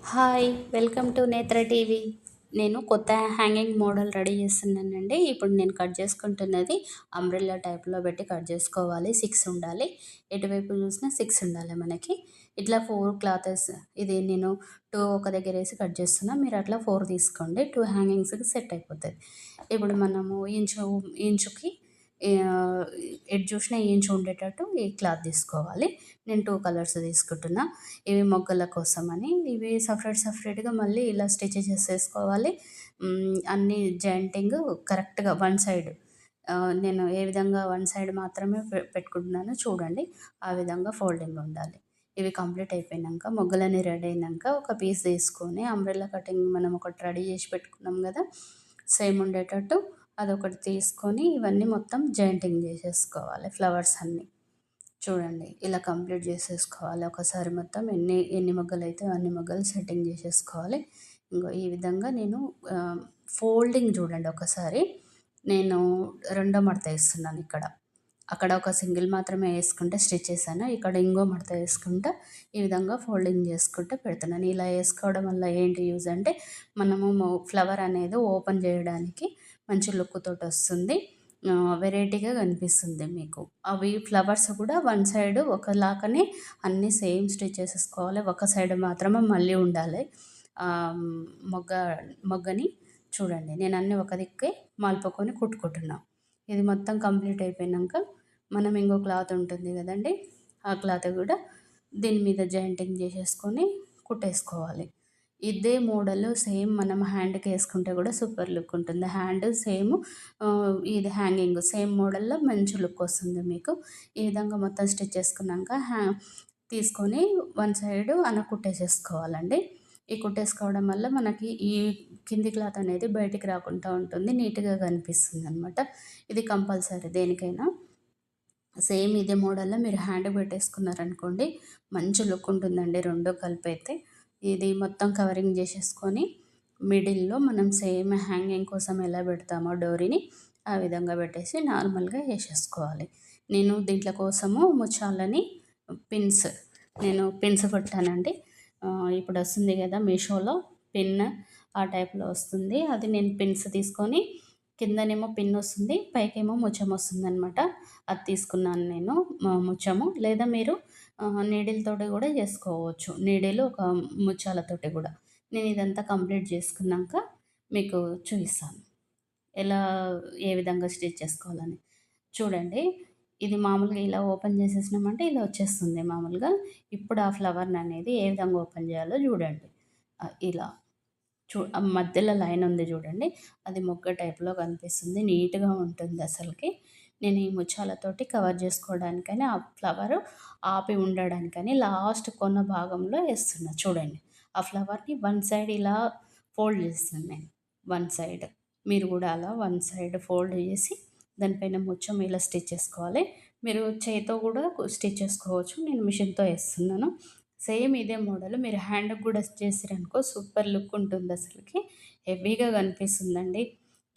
Hi! Welcome to నేత్ర TV. నేను కొత్త హ్యాంగింగ్ మోడల్ రెడీ చేస్తున్నానండి. ఇప్పుడు నేను కట్ చేసుకుంటున్నది అంబ్రెల్లా టైప్‌లో పెట్టి కట్ చేసుకోవాలి. 6 ఉండాలి. ఎటువైపు చూసినా 6 ఉండాలి మనకి. ఇట్లా 4 క్లాతెస్ ఇది నేను 2 ఒక దగ్గరేసి కట్ చేస్తున్నా. మీరు అట్లా 4 తీసుకోండి. 2 హ్యాంగింగ్స్‌కి సెట్ అయిపోతది. ఇప్పుడు మనము ఇంచుకి ఆహ్, ఎటు చూసినా ఇంచు ఉండేటట్టు ఈ క్లాత్ తీసుకోవాలి. నేను 2 కలర్స్ తీసుకుంటున్నా. ఇవి మొగ్గల కోసమని. ఇవి సపరేట్‌గా మళ్ళీ ఇలా స్టిచ్ చేసేసుకోవాలి. అన్నీ జాయింటింగ్ కరెక్ట్‌గా వన్ సైడ్ నేను ఏ విధంగా వన్ సైడ్ మాత్రమే పెట్టుకుంటున్నానో చూడండి. ఆ విధంగా ఫోల్డింగ్ ఉండాలి. ఇవి కంప్లీట్ అయిపోయినంక మొగ్గలన్నీ రెడీ అయినంక ఒక పీస్ తీసుకొని అంబ్రెల్లా కటింగ్ మనం ఒకటి రెడీ చేసి పెట్టుకున్నాం గదా! సేమ్ ఉండేటట్టు అదొకటి తీసుకొని ఇవన్నీ మొత్తం జాయింటింగ్ చేసేసుకోవాలి ఫ్లవర్స్ అన్నీ. చూడండి ఇలా కంప్లీట్ చేసేసుకోవాలి. ఒకసారి మొత్తం ఎన్ని ఎన్ని మొగ్గలైతే అన్ని మొగ్గలు సెట్టింగ్ చేసేసుకోవాలి. ఇంగో ఈ విధంగా నేను ఫోల్డింగ్ చూడండి ఒకసారి. నేను రెండో మడత ఏస్తున్నానిక్కడ. అక్కడ ఒక సింగిల్ మాత్రమే ఏసుకుంటే స్టిచ్ చేశాను. ఇక్కడ ఇంకో మడత ఏసుకుంటా ఈ విధంగా ఫోల్డింగ్ చేసుకుంటూ పెడుతున్నాను. ఇలా ఏసుకోవడం వల్ల ఏంటి యూజ్ అంటే మనము ఫ్లవర్ అనేది ఓపెన్ చేయడానికి మంచి లుక్ తోటొస్తుంది. వెరైటీగా కనిపిస్తుంది మీకు. అవి ఫ్లవర్స్ కూడా వన్ సైడ్ ఒకలాగానే అన్నీ సేమ్ స్టిచ్ చేసేసుకోవాలి. ఒక సైడ్ మాత్రమే మళ్ళీ ఉండాలి. ఆహ్, మొగ్గ మొగ్గని చూడండి. నేను అన్నీ ఒక దిక్కే మలుపుకొని కుట్టుకుంటున్నా. ఇది మొత్తం కంప్లీట్ అయిపోయినంక మనం ఇంకో క్లాత్ ఉంటుంది గదండీ! ఆ క్లాత్ గూడా దీని మీద జాయింటింగ్ జేసేసుకొని కుట్టేసుకోవాలి. ఇదే మోడల్ సేమ్ మనం హ్యాండ్‌కేసుకుంటే గూడా సూపర్ లుక్ ఉంటుంది. హ్యాండ్ సేమ్ ఇది హ్యాంగింగ్ సేమ్ మోడల్‌లో మంచి లుక్ వస్తుంది మీకు. ఈ విధంగా మొత్తం స్టిచ్ చేసుకున్నాక తీసుకొని వన్ సైడ్ కుట్టేసేసుకోవాలండి. ఈ కుట్టేసుకోవడం వల్ల మనకి ఈ కింది క్లాత్ అనేది బయటికి రాకుండా ఉంటుంది. నీట్‌గా కనిపిస్తుందనమాట. ఇది కంపల్సరీ దేనికైనా. సేమ్ ఇదే మోడల్‌లో మీరు హ్యాండ్‌కి పెట్టేసుకున్నారనుకోండి, మంచి లుక్ ఉంటుందండి 2 కలిపైతే. ఇది మొత్తం కవరింగ్ జేసేసుకొని, మిడిల్‌లో మనం సేమ్ హ్యాంగింగ్ కోసం ఎలా పెడతామో డోరీని, ఆ విధంగా పెట్టేసి నార్మల్‌గా ఏసేసుకోవాలి. నేను దీంట్ల కోసము ముత్యాలని పిన్స్ పిన్స్ కొట్టానండి. ఇప్పుడొస్తుంది గదా! మీషోలో పిన్ ఆ టైప్‌లో వస్తుంది. అది నేను పిన్స్ తీసుకొని కిందనేమో పిన్నొస్తుంది. పైకేమో ముత్యం వస్తుందనమాట. అది తీసుకున్నాను నేను ముత్యము. లేదా మీరు నీడిల్‌తోటి గూడా చేసుకోవచ్చు. నీడిలు ఒక ముత్యాలతోటి గూడా. నేను ఇదంతా కంప్లీట్ చేసుకున్నాక మీకు చూపిస్తాను. ఎలా ఏ విధంగా స్టిచ్ చేసుకోవాలని. చూడండి ఇది మామూలుగా ఇలా ఓపెన్ చేసేసినామంటే ఇలా వచ్చేస్తుంది మామూలుగా. ఇప్పుడు ఆ ఫ్లవర్‌ననేది ఏ విధంగా ఓపెన్ చేయాలో చూడండి. ఇలా. మధ్యలో లైన్ ఉంది చూడండి. అది మొగ్గ టైప్‌లో కనిపిస్తుంది. నీట్‌గా ఉంటుంది అసలకి. నేను ఈ ముత్యాలతోటి కవర్ చేసుకోవడానికని ఆ ఫ్లవరు ఆపి ఉండడానికని లాస్ట్ కొన భాగంలో ఏస్తున్నా చూడండి. ఆ ఫ్లవర్‌ని వన్ సైడ్ ఇలా ఫోల్డ్ చేస్తున్నాను నేను. One side. మీరు కూడా అలా వన్ సైడ్ ఫోల్డ్ చేసి దానిపైన ముత్యం ఇలా స్టిచ్ చేసుకోవాలి. మీరు చేయితో కూడా స్టిచ్ చేసుకోవచ్చు. నేను మిషన్‌తో ఏస్తున్నాను. సేమ్ ఇదే మోడల్ మీరు హ్యాండ్‌కి గూడా చేసిరనుకో సూపర్ లుక్ ఉంటుందసలకి. హెవీగా కనిపిస్తుందండి.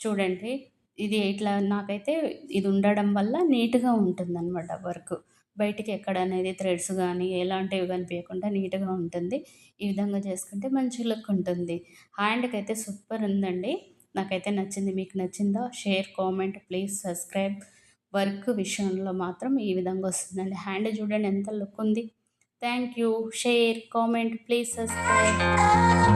చూడండి ఇది ఇట్లా నాకైతే ఇది ఉండడం వల్ల నీట్‌గా ఉంటుందనమాట వర్క్. బయటికి ఎక్కడనేది థ్రెడ్స్ గానీ, ఎలాంటివి కనిపియకుండా నీట్‌గా ఉంటుంది. ఈ విధంగా చేసుకుంటే మంచి లుక్ ఉంటుంది. హ్యాండ్‌కైతే సూపర్ ఉందండి. నాకైతే నచ్చింది. మీకు నచ్చిందా? Share, comment, please subscribe. Work విషయంలో మాత్రం ఈ విధంగా వస్తుందండి. హ్యాండ్ చూడండి ఎంత లుక్ ఉంది. Thank you. Share, comment, please subscribe.